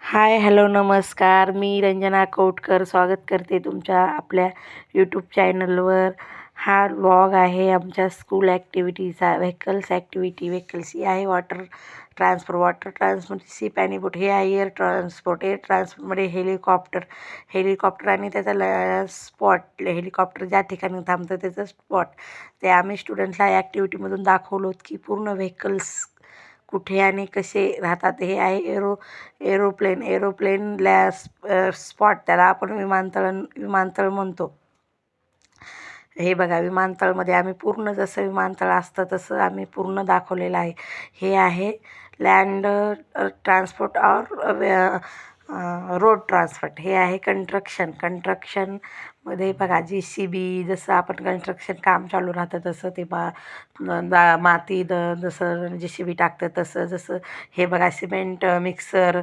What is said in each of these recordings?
हाय, hello, नमस्कार. मी रंजना कौटकर स्वागत करते तुमच्या आपल्या यूट्यूब चॅनलवर. हा व्लॉग आहे आमच्या स्कूल ॲक्टिव्हिटीचा. व्हेकल्स ही आहे वॉटर ट्रान्सपोर्ट, शिप आणि बोट हे आहे एअर ट्रान्सपोर्ट. एअर ट्रान्सपोर्टमध्ये हेलिकॉप्टर आणि त्याचा स्पॉट, हेलिकॉप्टर ज्या ठिकाणी थांबतं त्याचं स्पॉट, ते आम्ही स्टुडंट्सला ॲक्टिव्हिटीमधून दाखवलो की पूर्ण व्हेकल्स कुठे आणि कसे राहतात. हे आहे एरोप्लेनला स्पॉट, त्याला आपण विमानतळ म्हणतो. हे बघा, विमानतळमध्ये आम्ही पूर्ण जसं विमानतळ असतं तसं आम्ही पूर्ण दाखवलेलं आहे. हे आहे land transport or road transport. हे आहे कंस्ट्रक्शनमध्ये बघा, JCB, जसं आपण कन्स्ट्रक्शन काम चालू राहतं तसं ते माती जसं JCB टाकतं तसं. जसं हे बघा, cement mixer,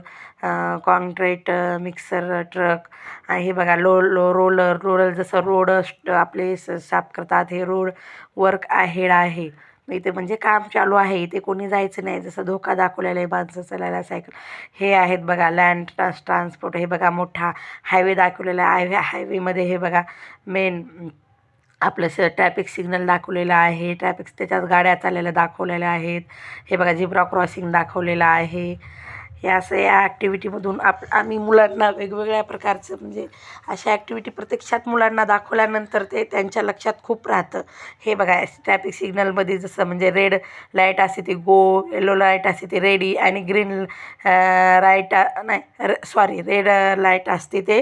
concrete mixer truck. हे बघा, रोलर जसं रोड आपले साफ करतात. हे रोड वर्क आहे इथे, म्हणजे काम चालू आहे. इथे कोणी जायचं नाही. जसं धोका दाखवलेला आहे, माणसं चालायला, सायकल. हे आहेत बघा लँड ट्रान्सपोर्ट. हे बघा, मोठा हायवे दाखवलेला आहे. हायवेमध्ये हे बघा मेन आपलं ट्रॅफिक सिग्नल दाखवलेलं आहे. त्याच्यात गाड्या चाललेल्या दाखवलेल्या आहेत. हे बघा, झेब्रा क्रॉसिंग दाखवलेलं आहे. या ॲक्टिव्हिटीमधून आम्ही मुलांना वेगवेगळ्या प्रकारचं, म्हणजे अशा ॲक्टिव्हिटी प्रत्यक्षात मुलांना दाखवल्यानंतर ते त्यांच्या लक्षात खूप राहतं. हे बघा, ट्रॅफिक सिग्नलमध्ये जसं म्हणजे रेड लाईट असते ती गो, येलो लाईट असते ती रेडी, आणि ग्रीन रेड लाईट असते ते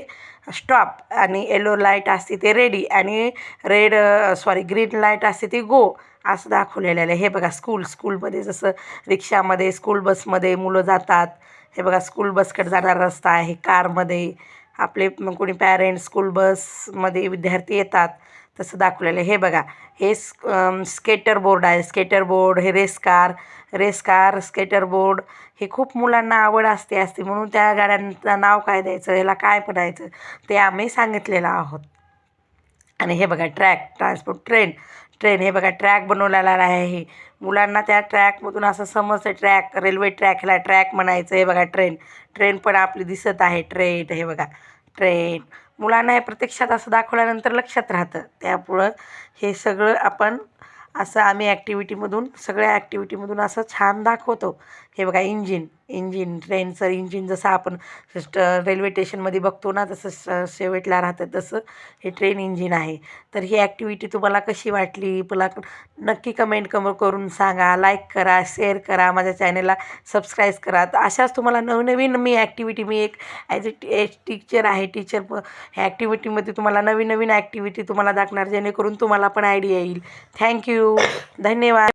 स्टॉप, आणि येलो लाईट असते ते रेडी, आणि ग्रीन लाईट असते ती गो, असं दाखवलेलं आहे. हे बघा, स्कूलमध्ये जसं रिक्षामध्ये, स्कूल बसमध्ये मुलं जातात. हे बघा, स्कूल बसकडे जाणारा रस्ता आहे. कारमध्ये आपले कोणी पॅरेंट्स स्कूल बसमध्ये विद्यार्थी येतात तसं दाखवलेलं आहे. हे बघा, हे स्केटर बोर्ड आहे. स्केटर बोर्ड, हे रेस कार, स्केटर बोर्ड. हे खूप मुलांना आवड असते म्हणून त्या गाड्यांचं नाव काय द्यायचं, ह्याला काय म्हणायचं ते आम्ही सांगितलेलं आहोत. आणि हे बघा, ट्रान्सपोर्ट ट्रेन. हे बघा, ट्रॅक बनवलेला आहे. हे मुलांना त्या ट्रॅकमधून असं समजतं, रेल्वे ट्रॅकला ट्रॅक म्हणायचं. हे बघा, ट्रेन पण आपली दिसत आहे. हे बघा, ट्रेन. मुलांना हे प्रत्यक्षात असं दाखवल्यानंतर लक्षात राहतं. त्यामुळं हे सगळं असं आम्ही सगळ्या ॲक्टिव्हिटीमधून असं छान दाखवतो. हे बघा, ट्रेनचं इंजिन जसं आपण रेल्वे स्टेशनमध्ये बघतो ना, तसं शेवटला राहतं तसं हे ट्रेन इंजिन आहे. तर ही ॲक्टिव्हिटी तुम्हाला कशी वाटली मला नक्की कमेंट करून सांगा. लाईक करा, शेअर करा, माझ्या चॅनलला सबस्क्राईब करा. तर अशाच तुम्हाला नवनवीन मी एक ॲज ए टीचर आहे. ह्या ॲक्टिव्हिटीमध्ये तुम्हाला नवीन ॲक्टिव्हिटी तुम्हाला दाखवणार, जेणेकरून तुम्हाला पण आयडिया येईल. थँक्यू, धन्यवाद.